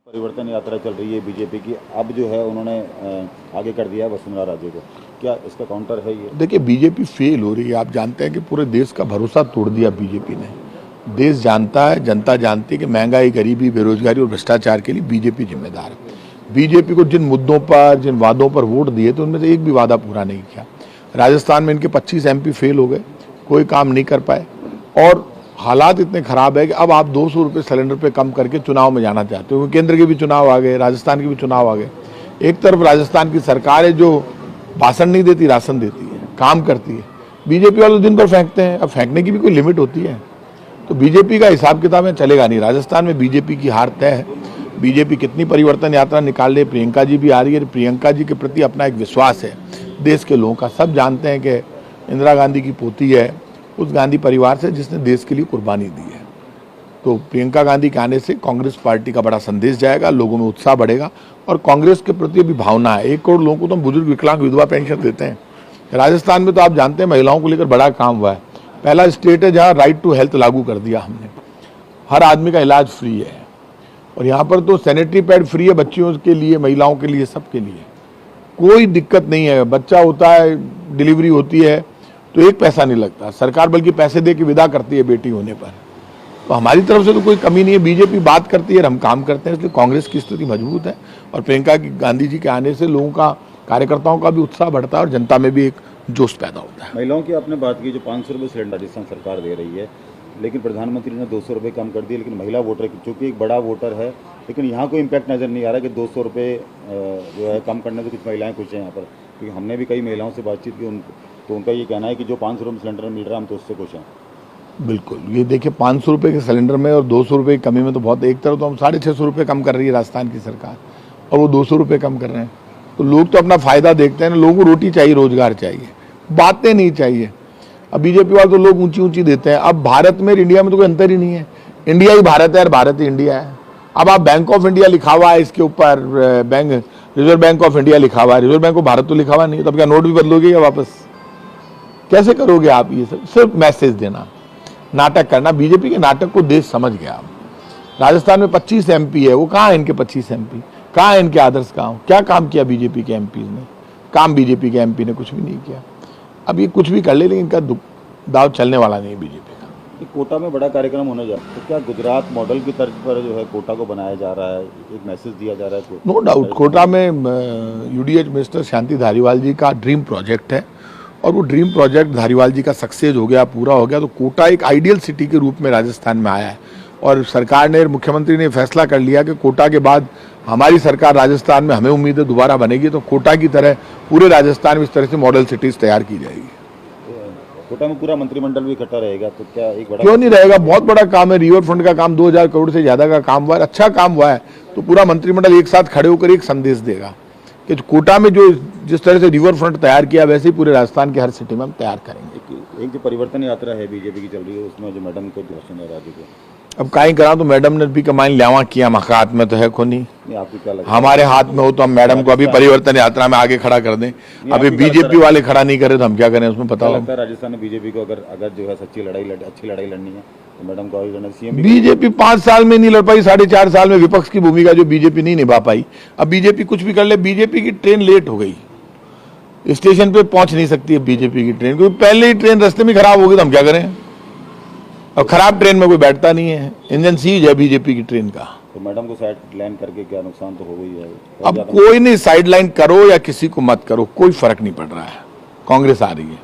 परिवर्तन यात्रा चल रही है बीजेपी की, अब जो है उन्होंने आगे कर दिया है वसुंधरा राजे को, क्या इसका काउंटर है ये? देखिए, बीजेपी फेल हो रही है। आप जानते हैं कि पूरे देश का भरोसा तोड़ दिया बीजेपी ने। देश जानता है, जनता जानती है कि महंगाई, गरीबी, बेरोजगारी और भ्रष्टाचार के लिए बीजेपी जिम्मेदार है। बीजेपी को जिन मुद्दों पर, जिन वादों पर वोट दिए थे, उनमें से एक भी वादा पूरा नहीं किया। राजस्थान में इनके 25 एमपी फेल हो गए, कोई काम नहीं कर पाए। और हालात इतने खराब है कि अब आप 200 रुपये सिलेंडर पे कम करके चुनाव में जाना चाहते हो। केंद्र के भी चुनाव आ गए, राजस्थान के भी चुनाव आ गए। एक तरफ राजस्थान की सरकार है जो भाषण नहीं देती, राशन देती है, काम करती है। बीजेपी वाले दिन भर फेंकते हैं। अब फेंकने की भी कोई लिमिट होती है। तो बीजेपी का हिसाब किताब में चलेगा नहीं। राजस्थान में बीजेपी की हार तय है। बीजेपी कितनी परिवर्तन यात्रा निकाल रही है, प्रियंका जी भी आ रही है। प्रियंका जी के प्रति अपना एक विश्वास है देश के लोगों का। सब जानते हैं कि इंदिरा गांधी की पोती है, उस गांधी परिवार से जिसने देश के लिए कुर्बानी दी है। तो प्रियंका गांधी के आने से कांग्रेस पार्टी का बड़ा संदेश जाएगा, लोगों में उत्साह बढ़ेगा और कांग्रेस के प्रति भी भावना है। 1 करोड़ लोगों को तो हम बुजुर्ग, विकलांग, विधवा पेंशन देते हैं। राजस्थान में तो आप जानते हैं महिलाओं को लेकर बड़ा काम हुआ है। पहला स्टेट है जहाँ राइट टू हेल्थ लागू कर दिया हमने। हर आदमी का इलाज फ्री है और यहाँ पर तो सैनिटरी पैड फ्री है बच्चियों के लिए, महिलाओं के लिए, सबके लिए। कोई दिक्कत नहीं है। बच्चा होता है, डिलीवरी होती है तो एक पैसा नहीं लगता। सरकार बल्कि पैसे दे के विदा करती है बेटी होने पर। तो हमारी तरफ से तो कोई कमी नहीं है। बीजेपी बात करती है और हम काम करते हैं, इसलिए कांग्रेस की स्थिति मजबूत है। और प्रियंका गांधी जी के आने से लोगों का, कार्यकर्ताओं का भी उत्साह बढ़ता है और जनता में भी एक जोश पैदा होता है। महिलाओं की आपने बात की, जो 500 रुपये सिलेंडर राजस्थान सरकार दे रही है, लेकिन प्रधानमंत्री ने 200 रुपये कम कर दिए। लेकिन महिला वोटर, चूँकि एक बड़ा वोटर है, लेकिन यहाँ कोई इम्पैक्ट नज़र नहीं आ रहा कि 200 रुपये जो है कम करने से कुछ महिलाएं खुश हैं यहाँ पर। क्योंकि हमने भी कई महिलाओं से बातचीत की, तो उनका ये कहना है कि जो 500 रुपये सिलेंडर मिल रहा है हम तो उससे खुश हैं। बिल्कुल, ये देखिए 500 रुपये के सिलेंडर में और 200 रुपये की कमी में तो बहुत, एक तरफ तो हम 650 रुपये कम कर रही है राजस्थान की सरकार और वो 200 रुपये कम कर रहे हैं। तो लोग तो अपना फायदा देखते हैं ना। लोगों को रोटी चाहिए, रोजगार चाहिए, बातें नहीं चाहिए। अब बीजेपी वाले तो लोग ऊंची ऊंची देते हैं। अब भारत में, इंडिया में तो कोई अंतर ही नहीं है। इंडिया ही भारत है और भारत ही इंडिया है। अब आप बैंक ऑफ इंडिया लिखा हुआ है, इसके ऊपर bank, reserve bank of India लिखा हुआ है। रिजर्व बैंक ऑफ भारत तो लिखा हुआ नहीं, तब क्या नोट भी बदलोगे या वापस? कैसे करोगे आप ये सब? सिर्फ मैसेज देना, नाटक करना। बीजेपी के नाटक को देश समझ गया। राजस्थान में 25 एमपी है, वो कहाँ है इनके 25 एमपी? कहाँ है इनके आदर्श गांव? क्या काम किया बीजेपी के एमपी ने? काम बीजेपी के एमपी ने कुछ भी नहीं किया। अब ये कुछ भी कर ले, लेकिन इनका दाव चलने वाला नहीं है बीजेपी का। कोटा में बड़ा कार्यक्रम होने जा रहा है, तो क्या गुजरात मॉडल की तर्ज पर जो है कोटा को बनाया जा रहा है, एक मैसेज दिया जा रहा है? नो डाउट, कोटा में यूडीएच मिनिस्टर शांति धारीवाल जी का ड्रीम प्रोजेक्ट है और वो ड्रीम प्रोजेक्ट धारीवाल जी का सक्सेस हो गया, पूरा हो गया। तो कोटा एक आइडियल सिटी के रूप में राजस्थान में आया है और सरकार ने, मुख्यमंत्री ने फैसला कर लिया कि कोटा के बाद हमारी सरकार राजस्थान में, हमें उम्मीद है दोबारा बनेगी तो कोटा की तरह पूरे राजस्थान में इस तरह से मॉडल सिटीज तैयार की जाएगी। कोटा में पूरा मंत्रिमंडल भी इकट्ठा रहेगा, तो क्या एक बड़ा, क्यों नहीं रहेगा? बहुत बड़ा काम है। रिवर फ्रंट का काम 2000 करोड़ से ज्यादा का काम हुआ है, अच्छा काम हुआ है। तो पूरा मंत्रिमंडल एक साथ खड़े होकर एक संदेश देगा कि कोटा में जो जिस तरह से रिवर फ्रंट तैयार किया, वैसे ही पूरे राजस्थान के हर सिटी में हम तैयार करेंगे। एक जो परिवर्तन यात्रा है बीजेपी की चल रही है, उसमें जो मैडम को वसुंधरा राजे को अब कहीं करा तो मैडम ने भी कमाई लियावा किया, मका हाथ में तो है कोनी। आपको क्या लगता है? हमारे हाथ में हो तो हम मैडम को अभी परिवर्तन यात्रा में आगे खड़ा कर दें। अभी बीजेपी वाले खड़ा नहीं करे तो हम क्या करें उसमें? पता लगता है राजस्थान में बीजेपी को अगर जो है सच्ची लड़ाई, अच्छी लड़ाई लड़नी है तो मैडम को आगे सीएम। बीजेपी 5 साल में नहीं लड़ पाई, 4.5 साल में विपक्ष की भूमिका जो बीजेपी नहीं निभा पाई। अब बीजेपी कुछ भी कर ले। बीजेपी की ट्रेन लेट हो गई, स्टेशन पे पहुंच नहीं सकती है बीजेपी की ट्रेन, क्योंकि पहले ही ट्रेन रास्ते में खराब हो गई तो हम क्या करें? और खराब ट्रेन में कोई बैठता नहीं है। इंजन सीज है बीजेपी की ट्रेन का। तो मैडम को साइड लाइन करके क्या नुकसान तो हो गई है? अब कोई नहीं, साइड लाइन करो या किसी को मत करो, कोई फर्क नहीं पड़ रहा है। कांग्रेस आ रही है।